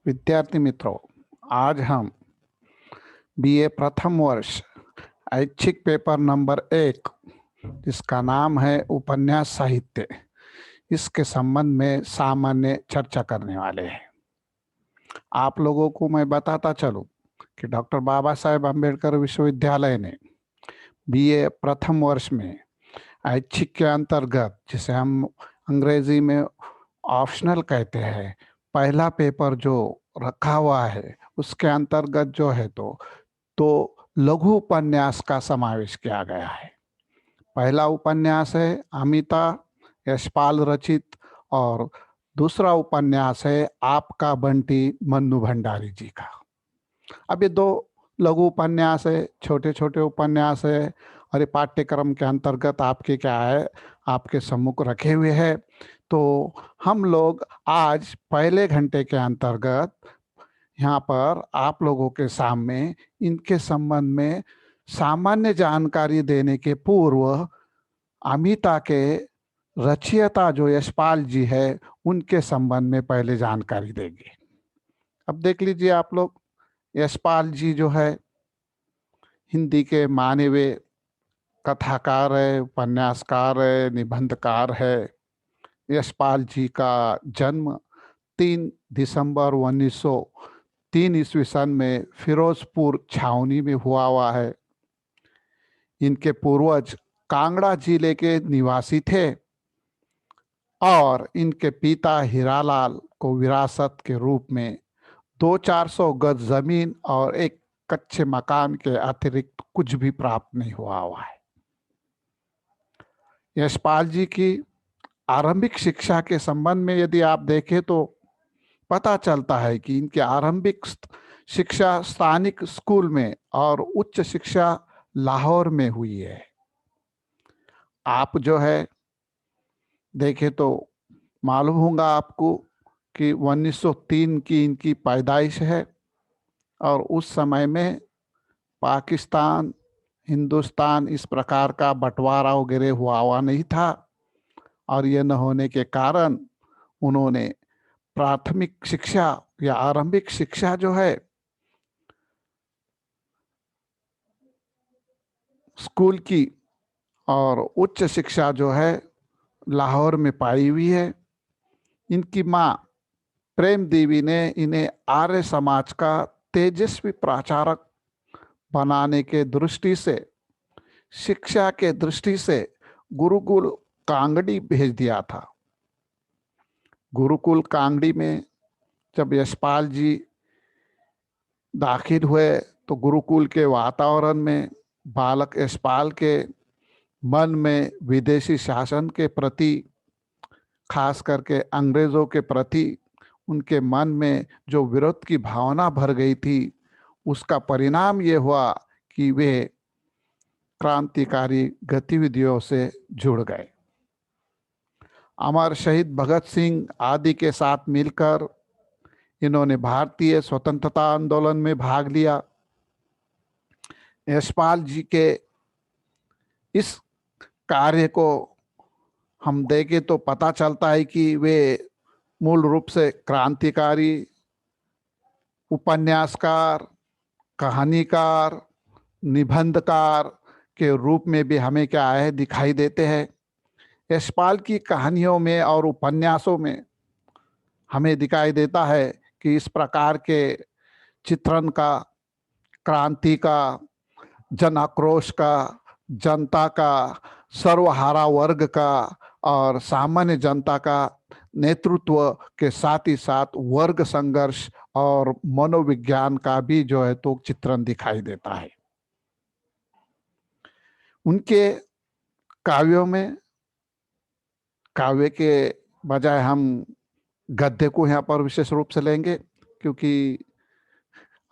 विद्यार्थी मित्रों, आज हम बीए प्रथम वर्ष ऐच्छिक पेपर नंबर 1 जिसका नाम है उपन्यास साहित्य, इसके संबंध में सामान्य चर्चा करने वाले हैं। आप लोगों को मैं बताता चलूं कि डॉक्टर बाबा साहेब अम्बेडकर विश्वविद्यालय ने बीए प्रथम वर्ष में ऐच्छिक के अंतर्गत, जिसे हम अंग्रेजी में ऑप्शनल कहते हैं, पहला पेपर जो रखा हुआ है उसके अंतर्गत जो है तो लघु उपन्यास का समावेश किया गया है। पहला उपन्यास है अमिता यशपाल रचित और दूसरा उपन्यास है आपका बंटी मन्नू भंडारी जी का। अब ये दो लघु उपन्यास है, छोटे छोटे उपन्यास है और ये पाठ्यक्रम के अंतर्गत आपके क्या है, आपके सम्मुख रखे हुए हैं। तो हम लोग आज पहले घंटे के अंतर्गत यहाँ पर आप लोगों के सामने इनके संबंध में सामान्य जानकारी देने के पूर्व अमिता के रचयिता जो यशपाल जी है उनके संबंध में पहले जानकारी देंगे। अब देख लीजिए आप लोग, यशपाल जी जो है हिंदी के माने हुए कथाकार है, उपन्यासकार है, निबंधकार है। यशपाल जी का जन्म 3 दिसंबर 1903 ईस्वी सन में फिरोजपुर छावनी में हुआ है। इनके पूर्वज कांगड़ा जिले के निवासी थे और इनके पिता हीरालाल को विरासत के रूप में 200-400 गज जमीन और एक कच्चे मकान के अतिरिक्त कुछ भी प्राप्त नहीं हुआ है। यशपाल जी की आरंभिक शिक्षा के संबंध में यदि आप देखें तो पता चलता है कि इनकी आरंभिक शिक्षा स्थानिक स्कूल में और उच्च शिक्षा लाहौर में हुई है। आप जो है देखें तो मालूम होगा आपको कि 1903 की इनकी पैदाइश है और उस समय में पाकिस्तान, हिंदुस्तान इस प्रकार का बंटवारा वगैरह हुआ नहीं था और यह न होने के कारण उन्होंने प्राथमिक शिक्षा या आरंभिक शिक्षा जो है स्कूल की और उच्च शिक्षा जो है लाहौर में पाई हुई है। इनकी माँ प्रेम देवी ने इन्हें आर्य समाज का तेजस्वी प्रचारक बनाने के दृष्टि से, शिक्षा के दृष्टि से गुरुकुल कांगड़ी भेज दिया था। गुरुकुल कांगड़ी में जब यशपाल जी दाखिल हुए तो गुरुकुल के वातावरण में बालक यशपाल के मन में विदेशी शासन के प्रति, खास करके अंग्रेजों के प्रति उनके मन में जो विरोध की भावना भर गई थी, उसका परिणाम ये हुआ कि वे क्रांतिकारी गतिविधियों से जुड़ गए। अमर शहीद भगत सिंह आदि के साथ मिलकर इन्होंने भारतीय स्वतंत्रता आंदोलन में भाग लिया। यशपाल जी के इस कार्य को हम देखें तो पता चलता है कि वे मूल रूप से क्रांतिकारी, उपन्यासकार, कहानीकार, निबंधकार के रूप में भी हमें क्या है दिखाई देते हैं। यशपाल की कहानियों में और उपन्यासों में हमें दिखाई देता है कि इस प्रकार के चित्रण का, क्रांति का, जन आक्रोश का, जनता का, सर्वहारा वर्ग का और सामान्य जनता का नेतृत्व के साथ ही साथ वर्ग संघर्ष और मनोविज्ञान का भी जो है तो चित्रण दिखाई देता है। उनके काव्यों में, काव्य के बजाय हम गद्य को यहाँ पर विशेष रूप से लेंगे, क्योंकि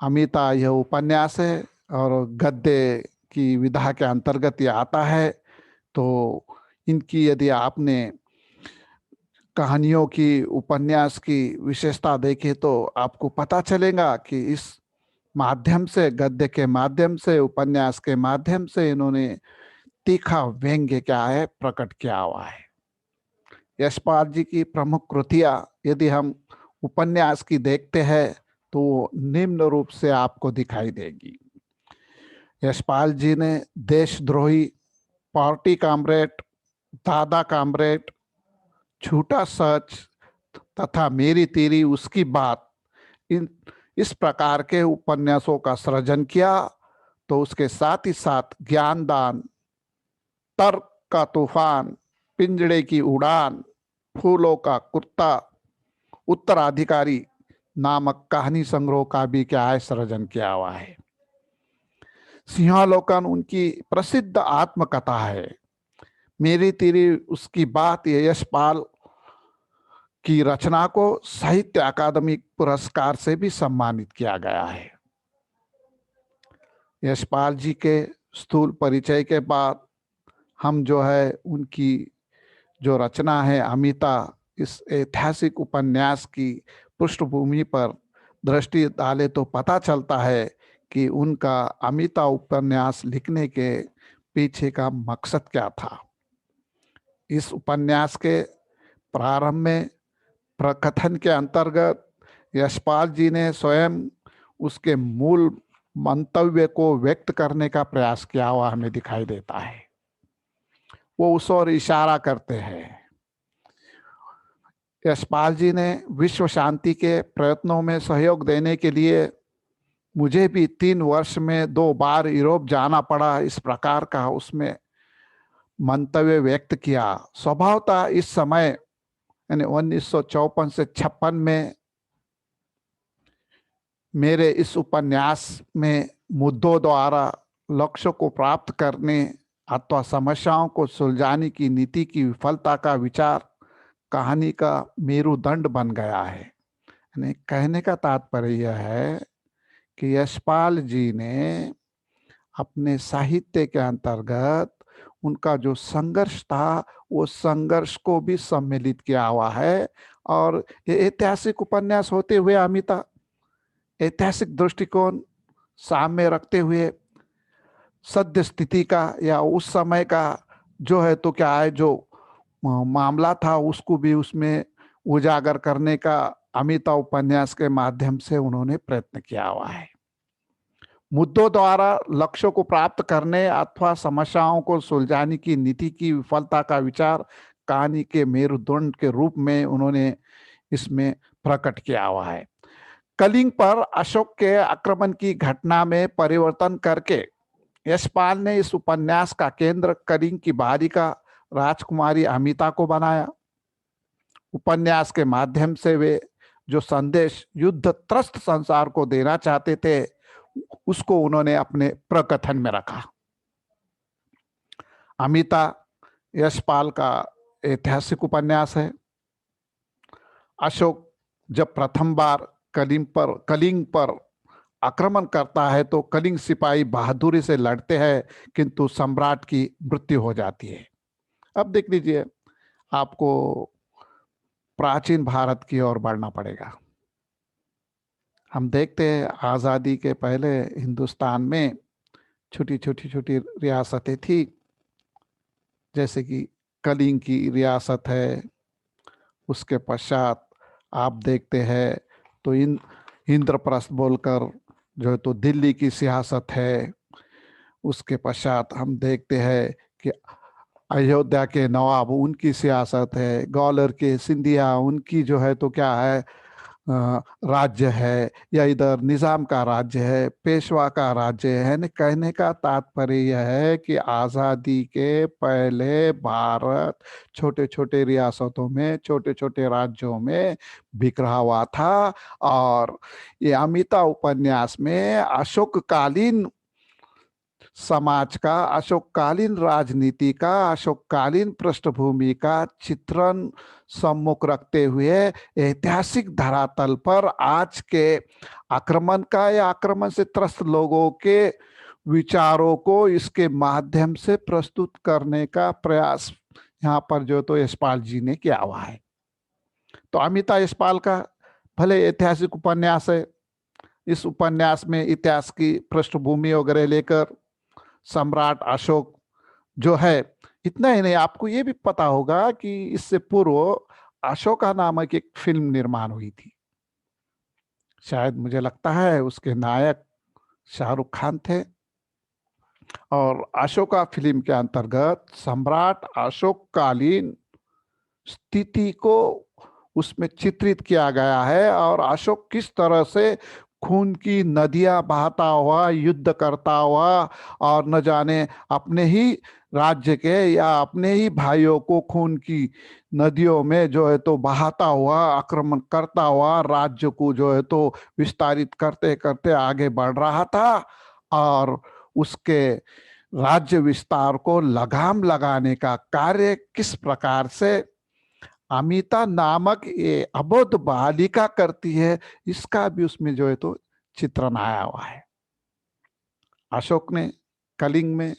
अमिता यह उपन्यास है और गद्य की विधा के अंतर्गत यह आता है। तो इनकी यदि आपने कहानियों की, उपन्यास की विशेषता देखे तो आपको पता चलेगा कि इस माध्यम से, गद्य के माध्यम से, उपन्यास के माध्यम से इन्होंने तीखा व्यंग्य क्या है प्रकट किया हुआ है। यशपाल जी की प्रमुख कृतियां यदि हम उपन्यास की देखते हैं तो वो निम्न रूप से आपको दिखाई देगी। यशपाल जी ने देशद्रोही, पार्टी कामरेड, दादा कामरेड, झूठा सच तथा मेरी तेरी उसकी बात, इन इस प्रकार के उपन्यासों का सृजन किया। तो उसके साथ ही साथ ज्ञानदान, तर्क का तूफान, पिंजड़े की उड़ान, फूलों का कुर्ता, उत्तराधिकारी नामक कहानी संग्रह का भी क्या है सृजन किया हुआ है। सिंहावलोकन उनकी प्रसिद्ध आत्मकथा है। मेरी तेरी उसकी बात, ये यशपाल की रचना को साहित्य अकादमी पुरस्कार से भी सम्मानित किया गया है। यशपाल जी के स्थूल परिचय के बाद हम जो है उनकी जो रचना है अमिता, इस ऐतिहासिक उपन्यास की पृष्ठभूमि पर दृष्टि डाले तो पता चलता है कि उनका अमिता उपन्यास लिखने के पीछे का मकसद क्या था। इस उपन्यास के प्रारंभ में प्रकथन के अंतर्गत यशपाल जी ने स्वयं उसके मूल मंतव्य को व्यक्त करने का प्रयास किया हुआ हमें दिखाई देता है। वो उस ओर इशारा करते हैं। यशपाल जी ने विश्व शांति के प्रयत्नों में सहयोग देने के लिए मुझे भी 3 वर्ष में 2 बार यूरोप जाना पड़ा, इस प्रकार का उसमें मंतव्य व्यक्त किया। स्वभावतः इस समय यानी 1954 से 56 में मेरे इस उपन्यास में मुद्दों द्वारा लक्ष्य को प्राप्त करने अथवा समस्याओं को सुलझाने की नीति की विफलता का विचार कहानी का मेरुदंड बन गया है। यानी कहने का तात्पर्य यह है कि यशपाल जी ने अपने साहित्य के अंतर्गत उनका जो संघर्ष था वो संघर्ष को भी सम्मिलित किया हुआ है। और ये ऐतिहासिक उपन्यास होते हुए अमिता ऐतिहासिक दृष्टिकोण सामने रखते हुए सद्य स्थिति का या उस समय का जो है तो क्या है जो मामला था उसको भी उसमें उजागर करने का अमिता उपन्यास के माध्यम से उन्होंने प्रयत्न किया हुआ है। मुद्दों द्वारा लक्ष्यों को प्राप्त करने अथवा समस्याओं को सुलझाने की नीति की विफलता का विचार कहानी के मेरुदंड के रूप में उन्होंने इसमें प्रकट किया हुआ है। कलिंग पर अशोक के आक्रमण की घटना में परिवर्तन करके यशपाल ने इस उपन्यास का केंद्र कलिंग की बालिका राजकुमारी अमिता को बनाया। उपन्यास के माध्यम से वे जो संदेश युद्ध त्रस्त संसार को देना चाहते थे उसको उन्होंने अपने प्रकथन में रखा। अमिता यशपाल का ऐतिहासिक उपन्यास है। अशोक जब प्रथम बार कलिंग पर आक्रमण करता है तो कलिंग सिपाही बहादुरी से लड़ते हैं किंतु सम्राट की मृत्यु हो जाती है। अब देख लीजिए, आपको प्राचीन भारत की ओर बढ़ना पड़ेगा। हम देखते हैं आज़ादी के पहले हिंदुस्तान में छोटी छोटी रियासतें थी, जैसे कि कलिंग की रियासत है। उसके पश्चात आप देखते हैं तो इंद्रप्रस्थ बोलकर जो है तो दिल्ली की सियासत है। उसके पश्चात हम देखते हैं कि अयोध्या के नवाब उनकी सियासत है, ग्वालियर के सिंधिया उनकी जो है तो क्या है राज्य है, या इधर निजाम का राज्य है, पेशवा का राज्य है। न कहने का तात्पर्य यह है कि आज़ादी के पहले भारत छोटे छोटे रियासतों में छोटे छोटे राज्यों में बिखरा हुआ था। और ये अमिता उपन्यास में अशोककालीन समाज का, अशोककालीन राजनीति का, अशोककालीन पृष्ठभूमि का चित्रण सम्मुख रखते हुए ऐतिहासिक धरातल पर आज के आक्रमण का या आक्रमण से त्रस्त लोगों के विचारों को इसके माध्यम से प्रस्तुत करने का प्रयास यहाँ पर जो तो यशपाल जी ने किया हुआ है। तो अमिता यशपाल का भले ऐतिहासिक उपन्यास है, इस उपन्यास में इतिहास की पृष्ठभूमि वगैरह लेकर सम्राट अशोक जो है, इतना ही नहीं आपको ये भी पता होगा कि इससे पूर्व अशोका नामक एक फिल्म निर्माण हुई थी। शायद मुझे लगता है उसके नायक शाहरुख खान थे। और अशोका फिल्म के अंतर्गत सम्राट अशोक कालीन स्थिति को उसमें चित्रित किया गया है, और अशोक किस तरह से खून की नदियां बहाता हुआ, युद्ध करता हुआ, और न जाने अपने ही राज्य के या अपने ही भाइयों को खून की नदियों में जो है तो बहाता हुआ, आक्रमण करता हुआ, राज्य को जो है तो विस्तारित करते करते आगे बढ़ रहा था। और उसके राज्य विस्तार को लगाम लगाने का कार्य किस प्रकार से अमिता नामक ये अबोध बालिका करती है, इसका भी उसमें जो है तो चित्रण आया हुआ है। अशोक ने कलिंग में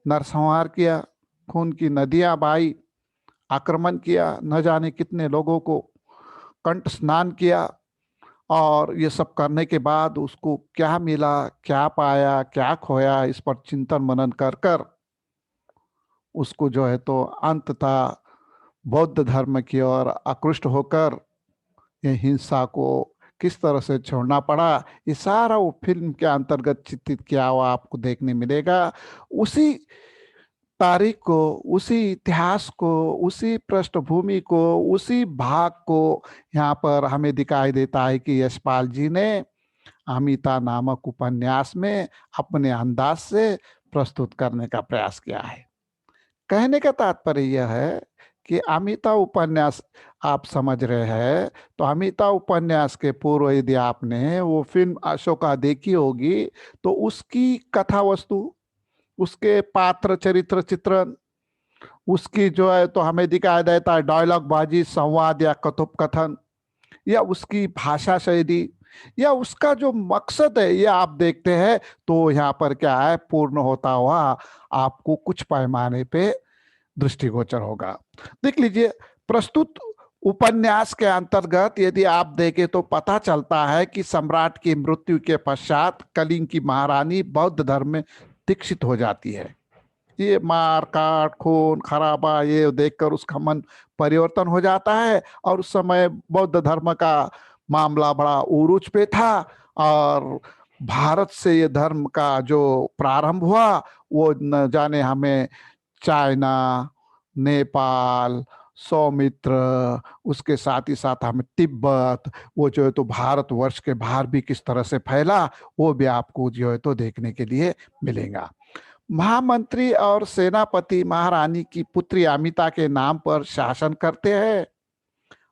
नरसंहार किया, खून की नदियां बहाई, आक्रमण किया, न जाने कितने लोगों को कंठ स्नान किया। और ये सब करने के बाद उसको क्या मिला, क्या पाया, क्या खोया, इस पर चिंतन मनन कर कर उसको जो है तो अंततः बौद्ध धर्म की ओर आकृष्ट होकर ये हिंसा को किस तरह से छोड़ना पड़ा, ये सारा वो फिल्म के अंतर्गत चित्रित किया हुआ आपको देखने मिलेगा। उसी तारीख को, उसी इतिहास को, उसी पृष्ठभूमि को, उसी भाग को यहाँ पर हमें दिखाई देता है कि यशपाल जी ने अमिता नामक उपन्यास में अपने अंदाज से प्रस्तुत करने का प्रयास किया है। कहने का तात्पर्य यह है कि अमिता उपन्यास आप समझ रहे हैं, तो अमिता उपन्यास के पूर्व यदि आपने वो फिल्म अशोका देखी होगी, तो उसकी कथा वस्तु, उसके पात्र चरित्र चित्रण, उसकी जो है तो हमें दिखाया देता है डायलॉग बाजी, संवाद या कथोपकथन, या उसकी भाषा शैली, या उसका जो मकसद है, ये आप देखते हैं तो यहाँ पर क्या है, पूर्ण होता हुआ आपको कुछ पैमाने पे दृष्टिगोचर होगा। देख लीजिए, प्रस्तुत उपन्यास के अंतर्गत यदि आप देखें तो पता चलता है कि सम्राट की मृत्यु के पश्चात कलिंग की महारानी बौद्ध धर्म में दीक्षित हो जाती है। ये मार काट खून खराबा ये देखकर उसका मन परिवर्तन हो जाता है, और उस समय बौद्ध धर्म का मामला बड़ा उरूज पे था। और भारत से ये धर्म का जो प्रारंभ हुआ, वो न जाने हमें चाइना, नेपाल, सौमित्र, उसके साथ ही साथ हमें तिब्बत, वो जो है तो भारतवर्ष के बाहर भी किस तरह से फैला, वो भी आपको जो है तो देखने के लिए मिलेगा। महामंत्री और सेनापति महारानी की पुत्री अमिता के नाम पर शासन करते हैं।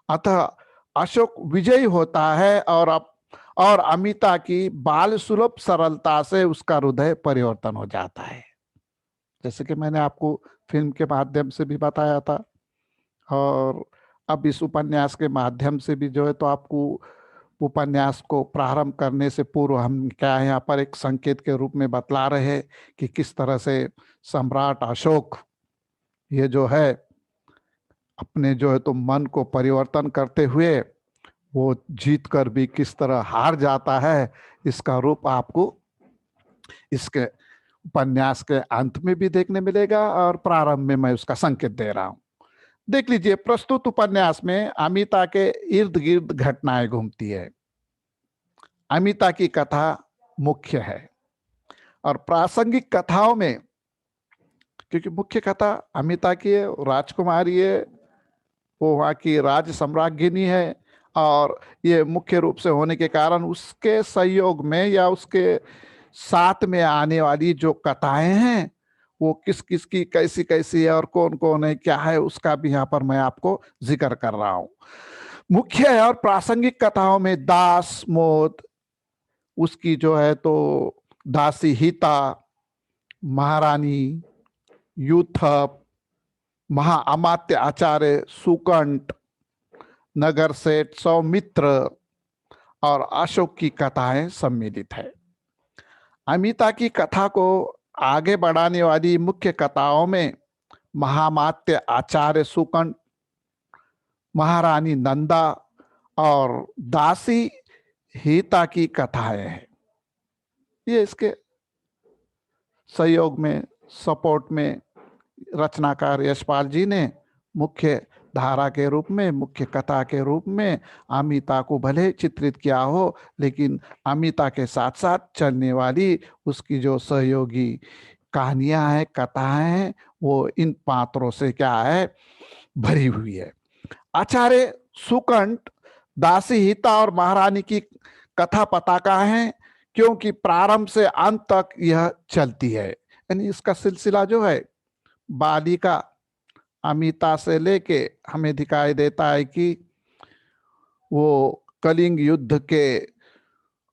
अतः अशोक विजयी होता है, और अमिता की बाल सुलभ सरलता से उसका हृदय परिवर्तन हो जाता है, जैसे कि मैंने आपको फिल्म के माध्यम से भी बताया था। और अब इस उपन्यास के माध्यम से भी जो है तो आपको उपन्यास को प्रारंभ करने से पूर्व हम क्या है यहाँ पर एक संकेत के रूप में बतला रहे हैं कि किस तरह से सम्राट अशोक ये जो है अपने जो है तो मन को परिवर्तन करते हुए वो जीत कर भी किस तरह हार जाता है, इसका रूप आपको इसके उपन्यास के अंत में भी देखने मिलेगा, और प्रारंभ में मैं उसका संकेत दे रहा हूं। देख लीजिए, प्रस्तुत उपन्यास में अमिता के इर्द गिर्द घटनाएं घूमती है। अमिता की कथा मुख्य है, और प्रासंगिक कथाओं में, क्योंकि मुख्य कथा अमिता की है, राजकुमारी है, वो वहाँ की राज सम्राज्ञी है, और ये मुख्य रूप से होने के कारण उसके सहयोग में या उसके साथ में आने वाली जो कथाएं हैं, वो किस किस की कैसी कैसी है और कौन कौन है क्या है, उसका भी यहाँ पर मैं आपको जिक्र कर रहा हूँ। मुख्य और प्रासंगिक कथाओं में दास मोद, उसकी जो है तो दासी हिता, महारानी यूथप, महाअमात्य आचार्य सुकंठ, नगर सेठ सौमित्र और अशोक की कथाएं सम्मिलित है। अमिता की कथा को आगे बढ़ाने वाली मुख्य कथाओं में महामात्य आचार्य सुकंठ, महारानी नंदा और दासी हिता की कथाएं हैं। ये इसके सहयोग में, सपोर्ट में रचनाकार यशपाल जी ने मुख्य धारा के रूप में, मुख्य कथा के रूप में अमिता को भले चित्रित किया हो, लेकिन अमिता के साथ साथ चलने वाली उसकी जो सहयोगी कहानियां हैं, कथाएं हैं, वो इन पात्रों से क्या है, भरी हुई है। आचार्य सुकंठ दासी हिता और महारानी की कथा पताका है, क्योंकि प्रारंभ से अंत तक यह चलती है। यानी इसका सिलसिला जो है बालिका अमिता से लेके हमें दिखाई देता है कि वो कलिंग युद्ध के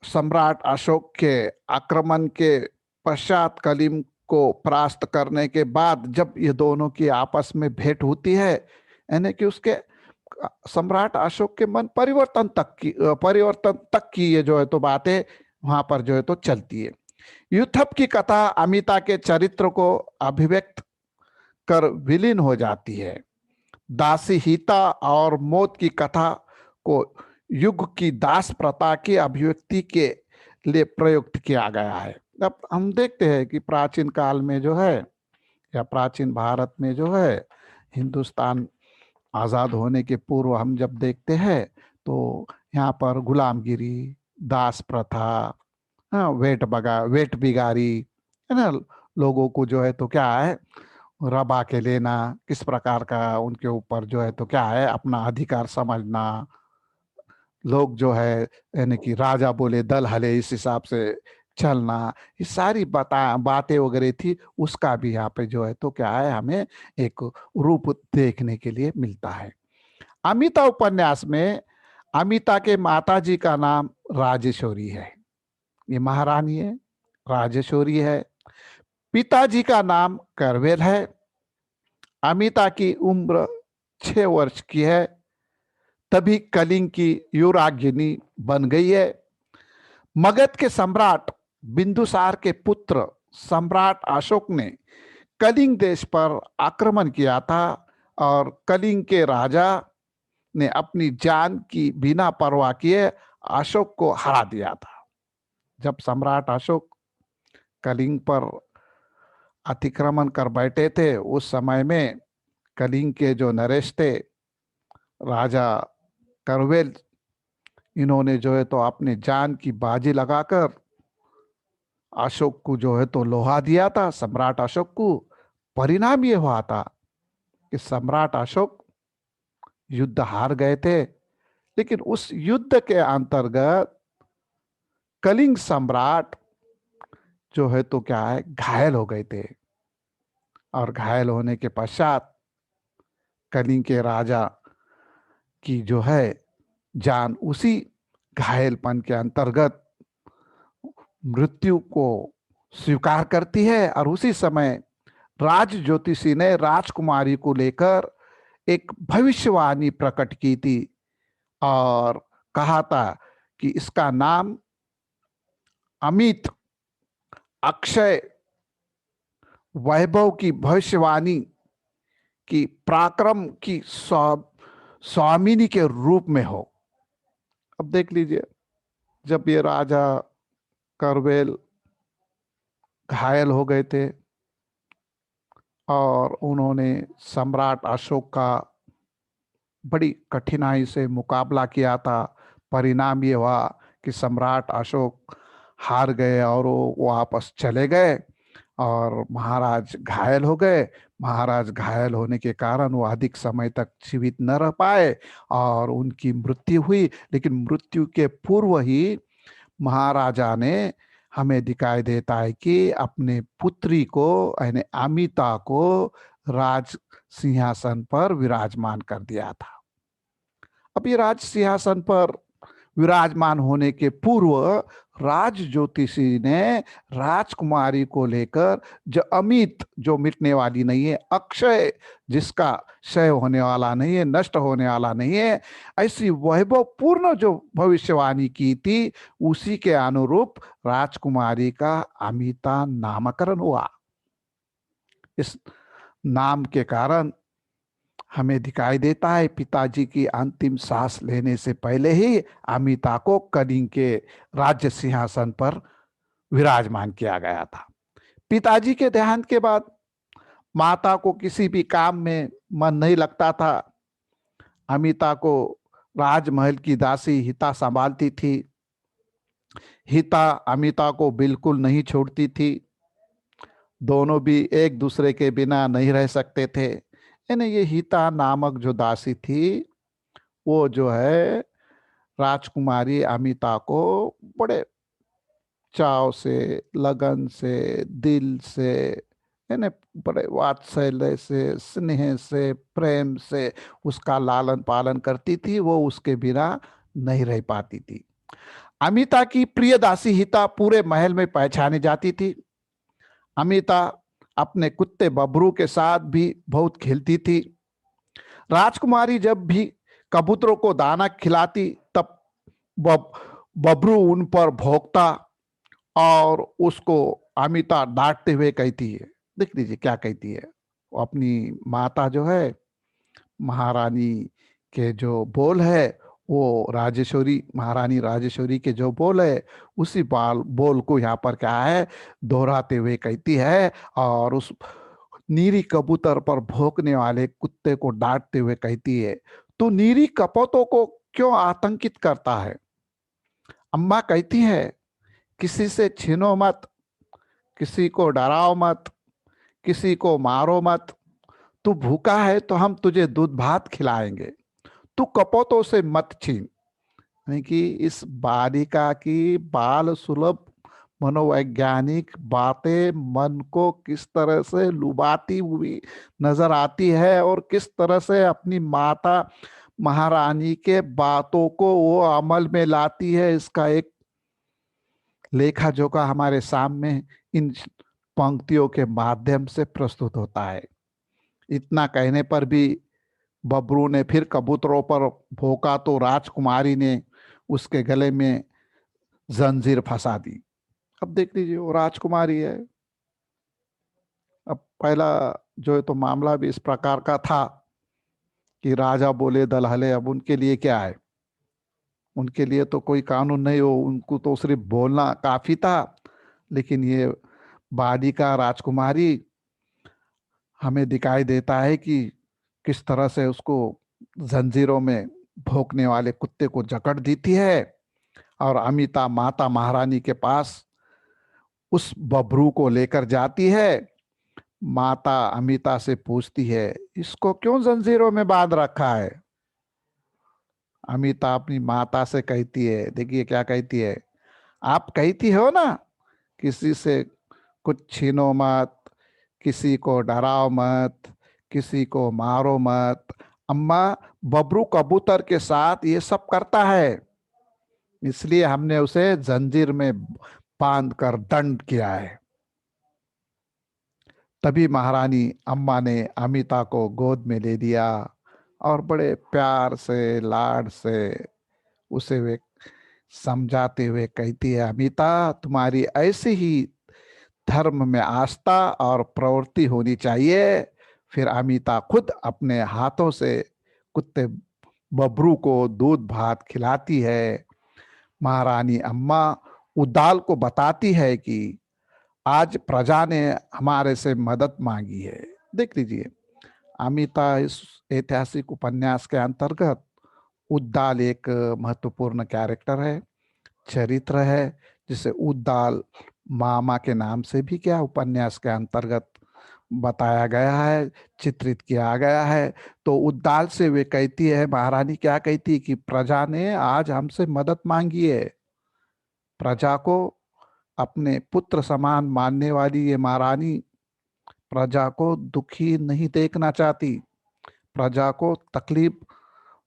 सम्राट अशोक के आक्रमण के पश्चात कलिंग को परास्त करने के बाद जब ये दोनों की आपस में भेंट होती है, यानी कि उसके सम्राट अशोक के मन परिवर्तन तक की ये जो है तो बातें वहां पर जो है तो चलती है। युद्धप की कथा अमिता के चरित्र को अभिव्यक्त कर विलीन हो जाती है। दासी हिता और मौत की कथा को युग की दास प्रथा की अभिव्यक्ति के लिए प्रयुक्त किया गया है। अब हम देखते हैं कि प्राचीन काल में जो है, या प्राचीन भारत में जो है, हिंदुस्तान आज़ाद होने के पूर्व हम जब देखते हैं तो यहाँ पर गुलामगिरी, दास प्रथा, हाँ, वेट बिगारी, है ना, लोगों को जो है तो क्या है रबा के लेना, किस प्रकार का उनके ऊपर जो है तो क्या है अपना अधिकार समझना, लोग जो है यानी कि राजा बोले दल हले इस हिसाब से चलना, ये सारी बातें वगैरह थी, उसका भी यहाँ पे जो है तो क्या है हमें एक रूप देखने के लिए मिलता है। अमिता उपन्यास में अमिता के माता जी का नाम राजेश्वरी है, ये महारानी है, राजेश्वरी है। पिताजी का नाम करवेल है। अमिता की उम्र 6 वर्ष की है, तभी कलिंग की युवरागिनी बन गई है। मगध के सम्राट बिंदुसार के पुत्र सम्राट अशोक ने कलिंग देश पर आक्रमण किया था और कलिंग के राजा ने अपनी जान की बिना परवाह किए अशोक को हरा दिया था। जब सम्राट अशोक कलिंग पर अतिक्रमण कर बैठे थे, उस समय में कलिंग के जो नरेश थे, राजा करवेल, इन्होंने जो है तो अपने जान की बाजी लगाकर अशोक को जो है तो लोहा दिया था, सम्राट अशोक को। परिणाम ये हुआ था कि सम्राट अशोक युद्ध हार गए थे, लेकिन उस युद्ध के अंतर्गत कलिंग सम्राट जो है तो क्या है घायल हो गए थे, और घायल होने के पश्चात कलिंग के राजा की जो है जान उसी घायलपन के अंतर्गत मृत्यु को स्वीकार करती है। और उसी समय राज ज्योतिषी ने राजकुमारी को लेकर एक भविष्यवाणी प्रकट की थी और कहा था कि इसका नाम अमित, अक्षय, वैभव की भविष्यवाणी की पराक्रम की स्वामिनी के रूप में हो। अब देख लीजिए, जब ये राजा करवेल घायल हो गए थे और उन्होंने सम्राट अशोक का बड़ी कठिनाई से मुकाबला किया था, परिणाम ये हुआ कि सम्राट अशोक हार गए और वो वापस चले गए और महाराज घायल हो गए। महाराज घायल होने के कारण वो अधिक समय तक जीवित न रह पाए और उनकी मृत्यु हुई। लेकिन मृत्यु के पूर्व ही महाराजा ने हमें दिखाई देता है कि अपने पुत्री को यानी अमिता को राज सिंहासन पर विराजमान कर दिया था। अब ये राज सिंहासन पर विराजमान होने के पूर्व राज ज्योतिषी ने राजकुमारी को लेकर जो अमित, जो मिटने वाली नहीं है, अक्षय, जिसका क्षय होने वाला नहीं है, नष्ट होने वाला नहीं है, ऐसी वैभव पूर्ण जो भविष्यवाणी की थी, उसी के अनुरूप राजकुमारी का अमिता नामकरण हुआ। इस नाम के कारण हमें दिखाई देता है पिताजी की अंतिम सांस लेने से पहले ही अमिता को कलिंग के राज्य सिंहासन पर विराजमान किया गया था। पिताजी के देहांत के बाद माता को किसी भी काम में मन नहीं लगता था। अमिता को राजमहल की दासी हिता संभालती थी। हिता अमिता को बिल्कुल नहीं छोड़ती थी। दोनों भी एक दूसरे के बिना नहीं रह सकते थे। यानी ये हिता नामक जो दासी थी, वो जो है राजकुमारी अमिता को बड़े चाव से, लगन से, दिल से, यानी बड़े वात्सल्य से, स्नेह से, प्रेम से उसका लालन पालन करती थी। वो उसके बिना नहीं रह पाती थी। अमिता की प्रिय दासी हिता पूरे महल में पहचानी जाती थी। अमिता अपने कुत्ते बबरू के साथ भी बहुत खेलती थी। राजकुमारी जब भी कबूतरों को दाना खिलाती तब बब बबरू उन पर भौंकता और उसको अमिता डांटते हुए कहती है, देख लीजिए क्या कहती है। वो अपनी माता जो है, महारानी के जो बोल है, वो राजेश्वरी, महारानी राजेश्वरी के जो बोल है, उसी बाल बोल को यहाँ पर क्या है दोहराते हुए कहती है और उस नीरी कबूतर पर भौंकने वाले कुत्ते को डांटते हुए कहती है, तू नीरी कपोतों को क्यों आतंकित करता है? अम्मा कहती है, किसी से छीनो मत, किसी को डराओ मत, किसी को मारो मत। तू भूखा है तो हम तुझे दूध भात खिलाएंगे। तू कपोतों से मत छीन। यानी कि इस बालिका की बाल सुलभ मनोवैज्ञानिक बातें मन को किस तरह से लुभाती हुई नजर आती है और किस तरह से अपनी माता महारानी के बातों को वो अमल में लाती है, इसका एक लेखा जोखा हमारे सामने इन पंक्तियों के माध्यम से प्रस्तुत होता है। इतना कहने पर भी बबरू ने फिर कबूतरों पर भौंका तो राजकुमारी ने उसके गले में जंजीर फंसा दी। अब देख लीजिए, वो राजकुमारी है। अब पहला जो है तो मामला भी इस प्रकार का था कि राजा बोले दलहले, अब उनके लिए क्या है, उनके लिए तो कोई कानून नहीं हो, उनको तो सिर्फ बोलना काफी था। लेकिन ये बालिका राजकुमारी हमें दिखाई देता है कि किस तरह से उसको जंजीरों में भोंकने वाले कुत्ते को जकड़ देती है और अमिता माता महारानी के पास उस बबरू को लेकर जाती है। माता अमिता से पूछती है, इसको क्यों जंजीरों में बांध रखा है? अमिता अपनी माता से कहती है, देखिए क्या कहती है, आप कहती हो ना किसी से कुछ छीनो मत, किसी को डराओ मत, किसी को मारो मत। अम्मा, बबरू कबूतर के साथ ये सब करता है, इसलिए हमने उसे जंजीर में बांध कर दंड किया है। तभी महारानी अम्मा ने अमिता को गोद में ले लिया और बड़े प्यार से, लाड से उसे वे समझाते हुए कहती है, अमिता, तुम्हारी ऐसी ही धर्म में आस्था और प्रवृत्ति होनी चाहिए। फिर अमिता खुद अपने हाथों से कुत्ते बबरू को दूध भात खिलाती है। महारानी अम्मा उद्दाल को बताती है कि आज प्रजा ने हमारे से मदद मांगी है। देख लीजिए, अमिता इस ऐतिहासिक उपन्यास के अंतर्गत उद्दाल एक महत्वपूर्ण कैरेक्टर है, चरित्र है, जिसे उद्दाल मामा के नाम से भी क्या उपन्यास के अंतर्गत बताया गया है, चित्रित किया गया है। तो उद्दाल से वे कहती है, महारानी क्या कहती है कि प्रजा ने आज हमसे मदद मांगी है। प्रजा को अपने पुत्र समान मानने वाली ये महारानी प्रजा को दुखी नहीं देखना चाहती। प्रजा को तकलीफ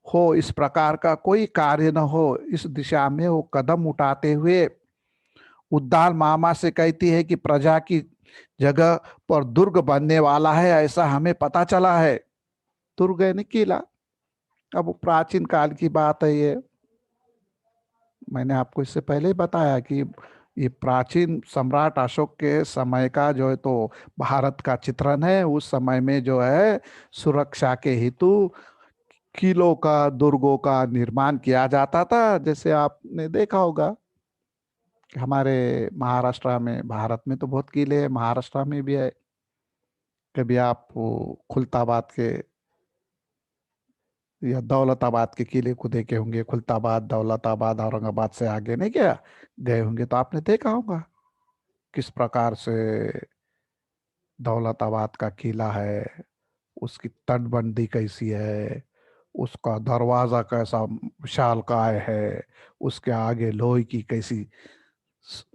हो इस प्रकार का कोई कार्य न हो, इस दिशा में वो कदम उठाते हुए उद्दाल मामा से कहती है कि प्रजा की जगह पर दुर्ग बनने वाला है, ऐसा हमें पता चला है। दुर्ग है किला। अब वो प्राचीन काल की बात है ये, मैंने आपको इससे पहले ही बताया कि ये प्राचीन सम्राट अशोक के समय का जो है तो भारत का चित्रण है। उस समय में जो है सुरक्षा के हेतु किलों का, दुर्गों का निर्माण किया जाता था। जैसे आपने देखा होगा हमारे महाराष्ट्र में, भारत में तो बहुत किले हैं, महाराष्ट्र में भी है। कभी आप वो खुलताबाद के या दौलताबाद के किले को देखे होंगे, खुलताबाद, दौलताबाद, औरंगाबाद से आगे नहीं क्या गए होंगे तो आपने देखा होगा किस प्रकार से दौलताबाद का किला है, उसकी तटबंदी कैसी है, उसका दरवाजा कैसा विशालकाय है, उसके आगे लोहे की कैसी स-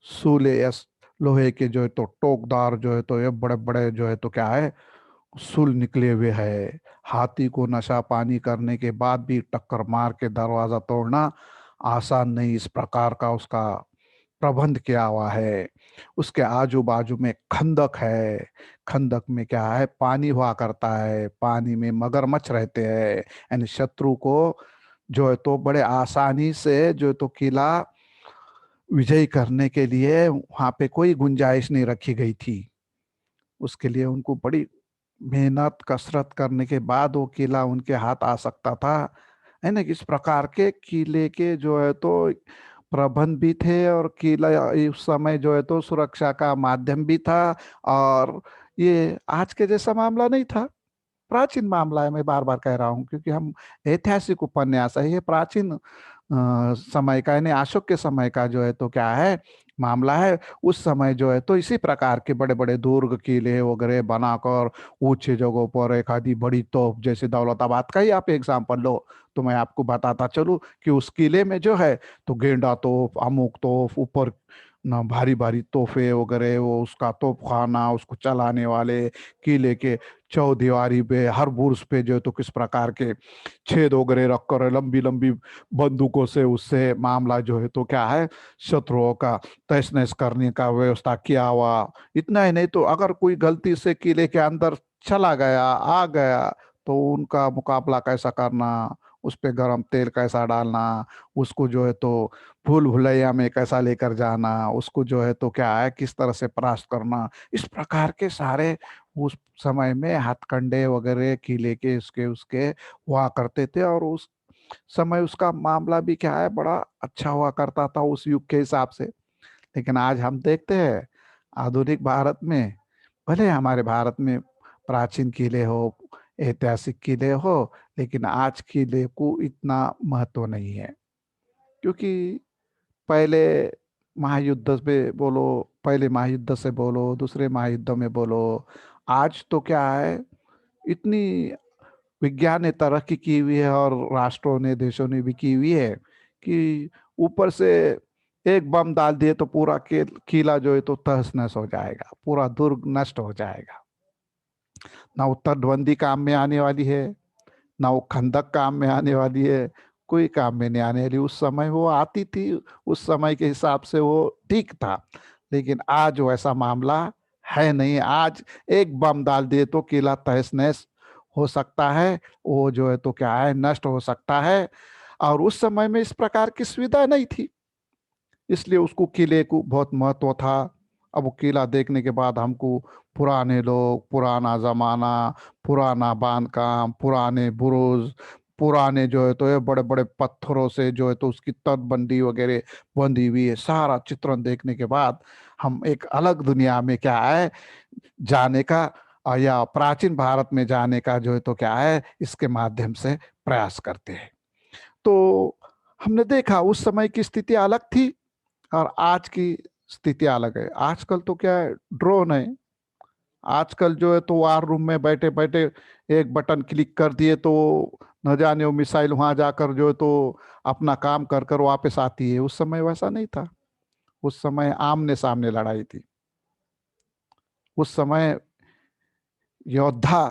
सूले या लोहे के जो है तो टोकदार जो है तो ये बड़े बड़े जो है तो क्या है सूल निकले हुए है। हाथी को नशा पानी करने के बाद भी टक्कर मार के दरवाजा तोड़ना आसान नहीं, इस प्रकार का उसका प्रबंध किया हुआ है। उसके आजू बाजू में खंदक है, खंदक में क्या है पानी हुआ करता है, पानी में मगरमच्छ रहते हैं, यानी शत्रु को जो है तो बड़े आसानी से जो है तो किला विजयी करने के लिए वहां पे कोई गुंजाइश नहीं रखी गई थी। उसके लिए उनको बड़ी मेहनत कसरत करने के बाद वो किला उनके हाथ आ सकता था, है ना। इस प्रकार के किले के जो है तो प्रबंध भी थे, और किला उस समय जो है तो सुरक्षा का माध्यम भी था। और ये आज के जैसा मामला नहीं था, प्राचीन मामला है। मैं बार बार कह रहा हूँ क्योंकि हम ऐतिहासिक उपन्यास है, ये प्राचीन समय का यानी अशोक के समय का जो है तो क्या है मामला है। उस समय जो है तो इसी प्रकार के बड़े बड़े दुर्ग किले वगैरह बनाकर ऊंचे जगहों पर एक आधी बड़ी तोप, जैसे दौलताबाद का ही आप एग्जाम्पल लो तो मैं आपको बताता चलूं कि उस किले में जो है तो गेंडा तोप, अमुक तोप, ऊपर ना भारी भारी तोहफे वगैरह, वो उसका तोप खाना, उसको चलाने वाले, किले के चौदीवारी पे हर बुर्ज पे जो है तो किस प्रकार के छेद वगैरह रखकर लंबी लंबी बंदूकों से उससे मामला जो है तो क्या है शत्रुओं का तहस नहस करने का व्यवस्था किया हुआ। इतना ही नहीं तो अगर कोई गलती से किले के अंदर चला गया, आ गया, तो उनका मुकाबला कैसा करना, उस पे गरम तेल कैसा डालना, उसको जो है तो भूल भुलैया में कैसा लेकर जाना, उसको जो है तो क्या है किस तरह से परास्त करना, इस प्रकार के सारे उस समय में हथकंडे वगैरह किले के उसके उसके हुआ करते थे। और उस समय उसका मामला भी क्या है बड़ा अच्छा हुआ करता था उस युग के हिसाब से। लेकिन आज हम देखते हैं आधुनिक भारत में, भले हमारे भारत में प्राचीन किले हो, ऐतिहासिक किले हो, लेकिन आज किले को इतना महत्व नहीं है। क्योंकि पहले महायुद्ध में बोलो, पहले महायुद्ध से बोलो, दूसरे महायुद्ध में बोलो, आज तो क्या है इतनी विज्ञान ने तरक्की की हुई है और राष्ट्रों ने देशों ने भी की हुई है कि ऊपर से एक बम डाल दिए तो पूरा किला जो है तो तहस नहस हो जाएगा, पूरा दुर्ग नष्ट हो जाएगा। ना वो तटबंदी काम में आने वाली है, ना वो खंदक काम में आने वाली है, कोई काम में नहीं आने वाली। उस समय वो आती थी, उस समय के हिसाब से वो ठीक था। लेकिन आज वैसा मामला है नहीं। आज एक बम डाल दिए तो किला तहस नहस हो सकता है, वो जो है तो क्या है नष्ट हो सकता है। और उस समय में इस प्रकार की सुविधा नहीं थी, इसलिए उसको किले को बहुत महत्व था। अब वो किला देखने के बाद हमको पुराने लोग, पुराना जमाना, पुराना बांधकाम, पुराने बुरुज, पुराने जो है तो ये बड़े बड़े पत्थरों से जो है तो उसकी तटबंदी वगैरह बंधी हुई है, सारा चित्रण देखने के बाद हम एक अलग दुनिया में क्या है जाने का, या प्राचीन भारत में जाने का जो है तो क्या है इसके माध्यम से प्रयास करते हैं। तो हमने देखा उस समय की स्थिति अलग थी और आज की स्थिति अलग है। आजकल तो क्या है ड्रोन है, आजकल जो है तो वार रूम में बैठे बैठे एक बटन क्लिक कर दिए तो न जाने वो मिसाइल वहां जाकर जो है तो अपना काम कर कर वापस आती है। उस समय वैसा नहीं था, उस समय आमने सामने लड़ाई थी। उस समय योद्धा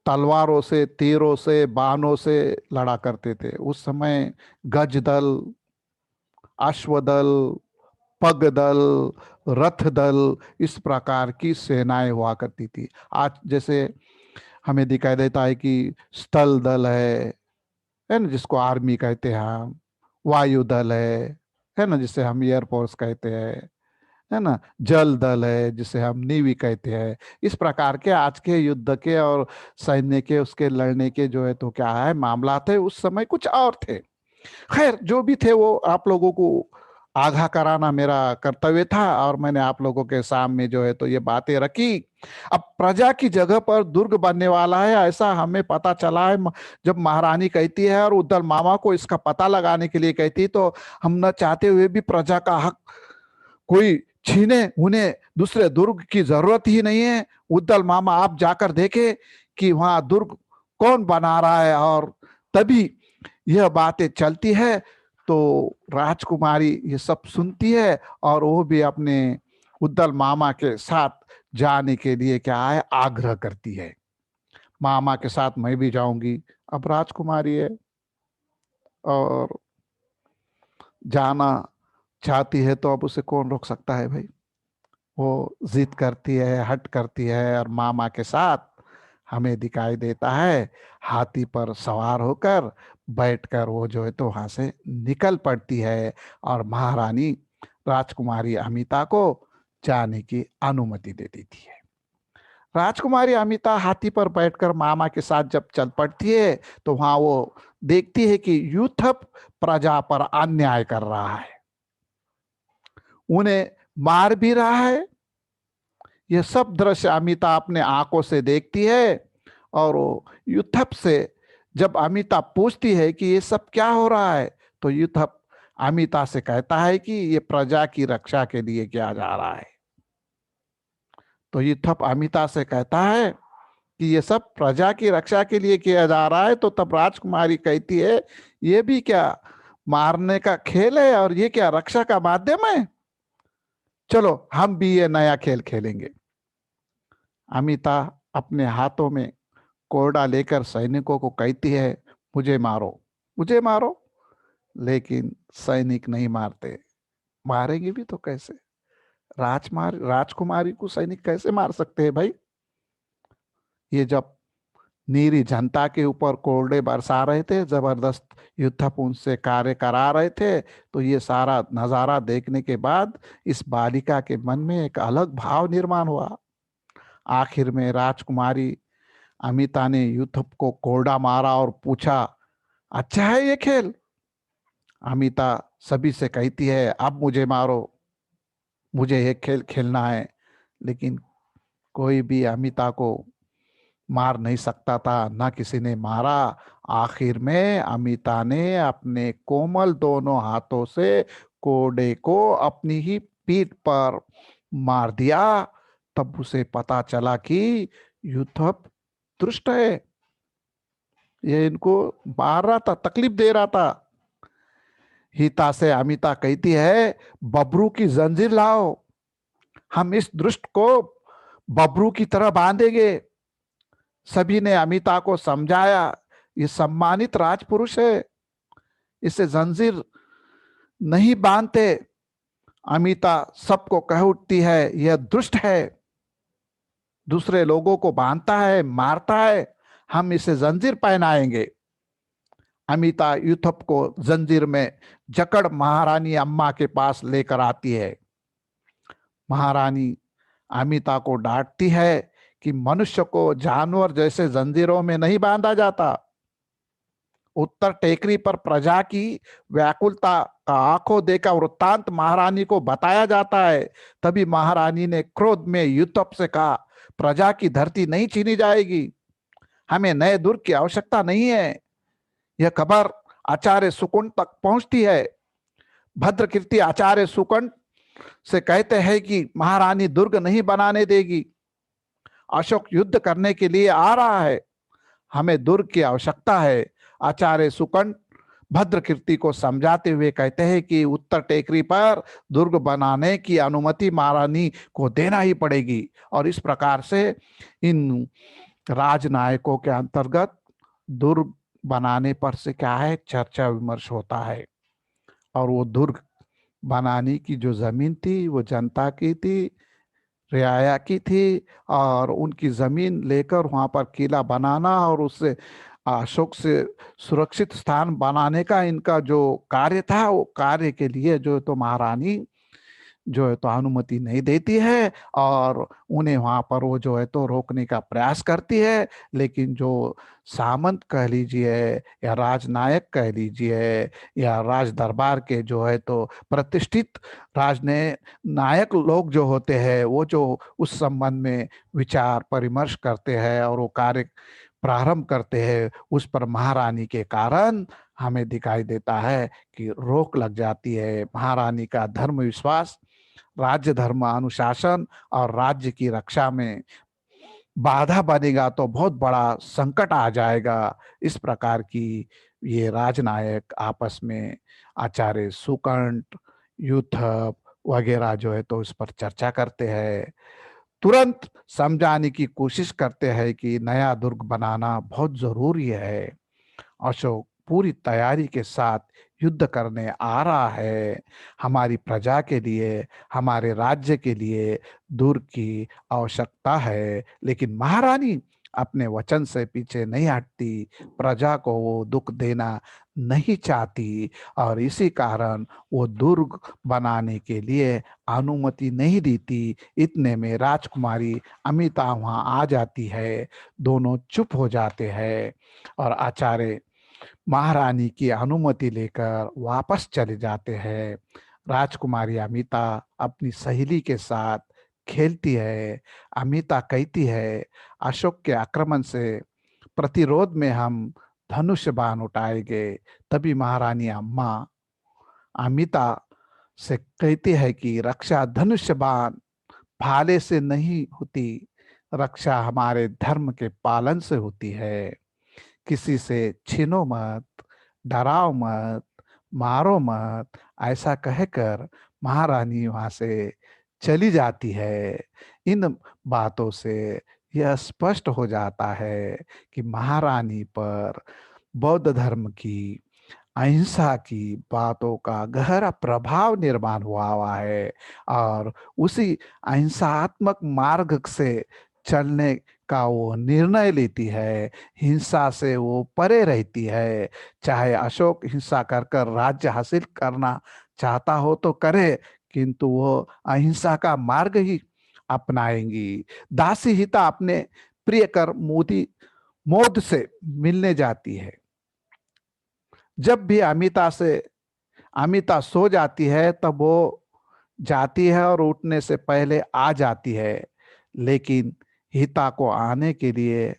तलवारों से, तीरों से, बाणों से लड़ा करते थे। उस समय गज दल, अश्वदल, पगदल, रथ दल, इस प्रकार की सेनाएं हुआ करती थी। आज जैसे हमें दिखाई देता है कि स्थल दल है ना, जिसको आर्मी कहते हैं हम, वायु दल है ना, जिसे हम एयरफोर्स कहते हैं, है ना, जल दल है जिसे हम नेवी कहते हैं। इस प्रकार के आज के युद्ध के और सैन्य के उसके लड़ने के जो है तो क्या है मामला थे, उस समय कुछ और थे। खैर जो भी थे वो आप लोगों को आगाह कराना मेरा कर्तव्य था और मैंने आप लोगों के सामने जो है तो ये बातें रखी। अब प्रजा की जगह पर दुर्ग बनने वाला है ऐसा हमें पता चला है। जब महारानी कहती है और उद्धर मामा को इसका पता लगाने के लिए कहती, तो हम न चाहते हुए भी प्रजा का हक कोई छीने, उन्हें दूसरे दुर्ग की जरूरत ही नहीं है। उद्दल मामा आप जाकर देखे कि वहां दुर्ग कौन बना रहा है, और तभी यह बातें चलती है। तो राजकुमारी ये सब सुनती है और वो भी अपने उद्दल मामा के साथ जाने के लिए क्या है आग्रह करती है। मामा के साथ मैं भी जाऊंगी। अब राजकुमारी है और जाना चाहती है, तो अब उसे कौन रोक सकता है भाई। वो जिद करती है, हट करती है, और मामा के साथ हमें दिखाई देता है हाथी पर सवार होकर बैठकर वो जो है तो वहां से निकल पड़ती है और महारानी राजकुमारी अमिता को जाने की अनुमति दे देती है। राजकुमारी अमिता हाथी पर बैठकर मामा के साथ जब चल पड़ती है, तो वहां वो देखती है कि यूथप प्रजा पर अन्याय कर रहा है, उन्हें मार भी रहा है। यह सब दृश्य अमिता अपने आंखों से देखती है। और वो यूथप से जब अमिता पूछती है कि ये सब क्या हो रहा है, तो यूथप अमिता से कहता है कि ये प्रजा की रक्षा के लिए किया जा रहा है। तो यूथप अमिता से कहता है कि ये सब प्रजा की रक्षा के लिए किया जा रहा है। तो तब राजकुमारी कहती है, ये भी क्या मारने का खेल है और ये क्या रक्षा का माध्यम है? चलो हम भी ये नया खेल खेलेंगे। अमिता अपने हाथों में कोड़ा लेकर सैनिकों को कहती है, मुझे मारो, मुझे मारो। लेकिन सैनिक नहीं मारते। मारेंगे भी तो कैसे? राजकुमारी को सैनिक कैसे मार सकते हैं भाई? ये जब नीरी जनता के ऊपर कोड़े बरसा रहे थे, जबरदस्त युद्धप उनसे कार्य करा रहे थे, तो ये सारा नजारा देखने के बाद इस बालिका के मन में एक अलग भाव निर्माण हुआ। आखिर में राजकुमारी अमिता ने युद्धप को कोड़ा मारा और पूछा, अच्छा है ये खेल? अमिता सभी से कहती है, अब मुझे मारो, मुझे ये खेल खेलना है। लेकिन कोई भी अमिता को मार नहीं सकता था, ना किसी ने मारा। आखिर में अमिता ने अपने कोमल दोनों हाथों से कोड़े को अपनी ही पीठ पर मार दिया। तब उसे पता चला कि युद्धप दुष्ट है, ये इनको मार रहा था, तकलीफ दे रहा था। हिता से अमिता कहती है, बबरू की जंजीर लाओ, हम इस दुष्ट को बबरू की तरह बांधेंगे। सभी ने अमिता को समझाया, ये सम्मानित राजपुरुष है, इसे जंजीर नहीं बांधते। अमिता सबको कह उठती है, यह दुष्ट है, दूसरे लोगों को बांधता है, मारता है, हम इसे जंजीर पहनाएंगे। अमिता यूथप को जंजीर में जकड़ महारानी अम्मा के पास लेकर आती है। महारानी अमिता को डांटती है कि मनुष्य को जानवर जैसे जंजीरों में नहीं बांधा जाता। उत्तर टेकरी पर प्रजा की व्याकुलता का आंखों देखा वृत्तांत महारानी को बताया जाता है। तभी महारानी ने क्रोध में यूथप से कहा, प्रजा की धरती नहीं छीनी जाएगी, हमें नए दुर्ग की आवश्यकता नहीं है। यह खबर आचार्य सुकुंड तक पहुंचती है। भद्रकीर्ति आचार्य सुकुंड से कहते हैं कि महारानी दुर्ग नहीं बनाने देगी, अशोक युद्ध करने के लिए आ रहा है, हमें दुर्ग की आवश्यकता है। आचार्य सुकंड भद्रकीर्ति को समझाते हुए कहते हैं कि उत्तर टेकरी पर दुर्ग बनाने की अनुमति महारानी को देना ही पड़ेगी। और इस प्रकार से इन राजनायकों के अंतर्गत दुर्ग बनाने पर से क्या है चर्चा विमर्श होता है। और वो दुर्ग बनाने की जो जमीन थी वो जनता की थी, रियाया की थी, और उनकी जमीन लेकर वहां पर किला बनाना और उससे अशोक से सुरक्षित स्थान बनाने का इनका जो कार्य था, वो कार्य के लिए जो तो महारानी जो है तो अनुमति नहीं देती है और उन्हें वहां पर वो जो है तो रोकने का प्रयास करती है। लेकिन जो सामंत कह लीजिए या राजनायक कह लीजिए या राज दरबार के जो है तो प्रतिष्ठित राजने नायक लोग जो होते हैं, वो जो उस संबंध में विचार परिमर्श करते हैं और वो कार्य प्रारंभ करते हैं, उस पर महारानी के कारण हमें दिखाई देता है कि रोक लग जाती है। महारानी का धर्म विश्वास, राज्य धर्म अनुशासन और राज्य की रक्षा में बाधा बनेगा तो बहुत बड़ा संकट आ जाएगा। इस प्रकार की ये राजनायक आपस में आचार्य सुकंठ, यूथप वगैरह जो है तो इस पर चर्चा करते हैं। तुरंत समझाने की कोशिश करते हैं कि नया दुर्ग बनाना बहुत जरूरी है। अशोक पूरी तैयारी के साथ युद्ध करने आ रहा है। हमारी प्रजा के लिए, हमारे राज्य के लिए दुर्ग की आवश्यकता है। लेकिन महारानी अपने वचन से पीछे नहीं हटती। प्रजा को वो दुख देना नहीं चाहती और इसी कारण वो दुर्ग बनाने के लिए अनुमति नहीं देती। इतने में राजकुमारी अमिता वहां आ जाती है। दोनों चुप हो जाते हैं और आचार्य महारानी की अनुमति लेकर वापस चले जाते हैं। राजकुमारी अमिता अपनी सहेली के साथ खेलती है। अमिता कहती है, अशोक के आक्रमण से प्रतिरोध में हम धनुष बाण उठाएंगे। तभी महारानी अम्मा अमिता से कहती है कि रक्षा धनुष बाण भाले से नहीं होती, रक्षा हमारे धर्म के पालन से होती है। किसी से छीनो मत, डराओ मत, मारो मत, ऐसा कहकर महारानी वहां से चली जाती है। इन बातों से यह स्पष्ट हो जाता है कि महारानी पर बौद्ध धर्म की अहिंसा की बातों का गहरा प्रभाव निर्माण हुआ है और उसी अहिंसात्मक मार्ग से चलने का वो निर्णय लेती है। हिंसा से वो परे रहती है। चाहे अशोक हिंसा कर कर राज्य हासिल करना चाहता हो तो करे, किंतु वो अहिंसा का मार्ग ही अपनाएंगी। दासी हिता अपने प्रिय कर मोदी मोद से मिलने जाती है। जब भी अमिता सो जाती है तब वो जाती है और उठने से पहले आ जाती है। लेकिन हिता को आने के लिए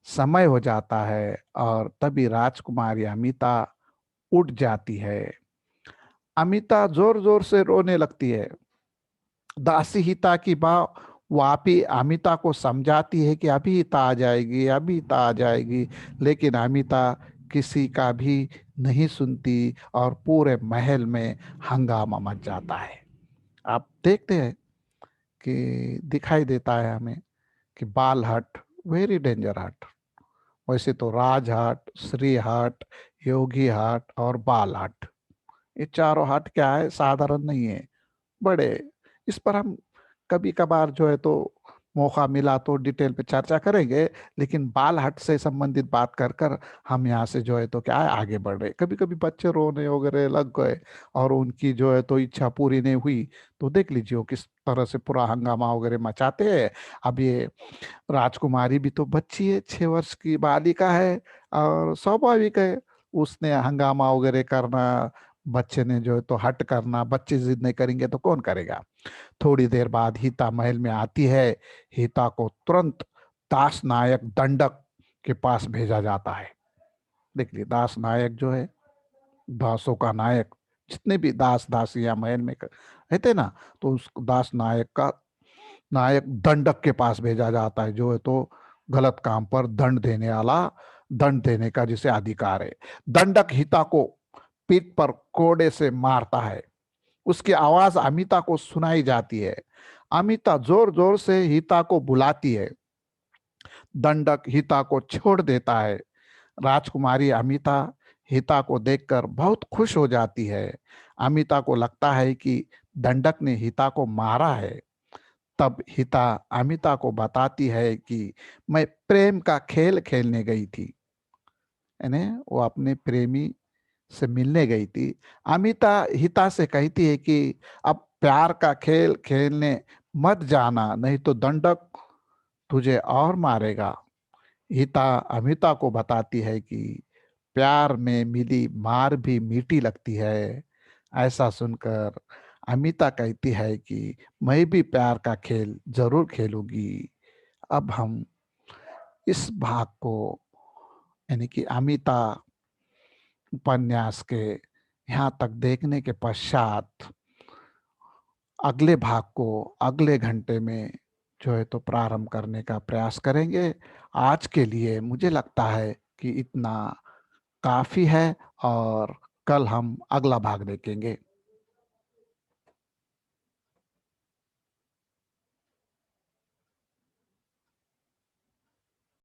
समय हो जाता है और तभी राजकुमारी अमिता उठ जाती है। अमिता जोर जोर से रोने लगती है। दासी हिता की माँ वापी अमिता को समझाती है कि अभी हिता आ जाएगी, अभी हिता आ जाएगी, लेकिन अमिता किसी का भी नहीं सुनती और पूरे महल में हंगामा मच जाता है। आप देखते हैं कि दिखाई देता है हमें कि बाल हट वेरी डेंजर हट। वैसे तो राज हट, श्री हट, योगी हट और बाल हट, ये चारों हट क्या है, साधारण नहीं है, बड़े। इस पर हम कभी कभार जो है तो मौका मिला तो डिटेल पे चर्चा करेंगे। लेकिन बाल हट से संबंधित बात कर कर हम यहाँ से जो है तो क्या है आगे बढ़ रहे। कभी कभी बच्चे रोने वगैरह लग गए और उनकी जो है तो इच्छा पूरी नहीं हुई तो देख लीजिए वो किस तरह से पूरा हंगामा वगैरह मचाते हैं। अब ये राजकुमारी भी तो बच्ची है, 6 वर्ष की बालिका है और स्वाभाविक है उसने हंगामा वगैरह करना। बच्चे ने जो है तो हट करना, बच्चे जिद नहीं करेंगे तो कौन करेगा। थोड़ी देर बाद हिता महल में आती है। हिता को तुरंत दास नायक दंडक के पास भेजा जाता है। देख लिए दास नायक जो है, दासों का नायक, जितने भी दास दासियां महल में रहते ना, तो उस दास नायक का नायक दंडक के पास भेजा जाता है, जो है तो गलत काम पर दंड देने वाला, दंड देने का जिसे अधिकार है। दंडक हिता को पीठ पर कोड़े से मारता है। उसकी आवाज अमिता को सुनाई जाती है। अमिता जोर जोर से हिता को बुलाती है। दंडक हिता को छोड़ देता है। राजकुमारी अमिता हिता को देखकर बहुत खुश हो जाती है। अमिता को लगता है कि दंडक ने हिता को मारा है। तब हिता अमिता को बताती है कि मैं प्रेम का खेल खेलने गई थी, यानी वो अपने प्रेमी से मिलने गई थी। अमिता हिता से कहती है कि अब प्यार का खेल खेलने मत जाना, नहीं तो दंडक तुझे और मारेगा। गीता अमिता को बताती है कि प्यार में मिली मार भी मीठी लगती है। ऐसा सुनकर अमिता कहती है कि मैं भी प्यार का खेल जरूर खेलूंगी। अब हम इस भाग को, यानी कि अमिता उपन्यास के यहाँ तक देखने के पश्चात अगले भाग को अगले घंटे में जो है तो प्रारंभ करने का प्रयास करेंगे। आज के लिए मुझे लगता है कि इतना काफी है, और कल हम अगला भाग देखेंगे।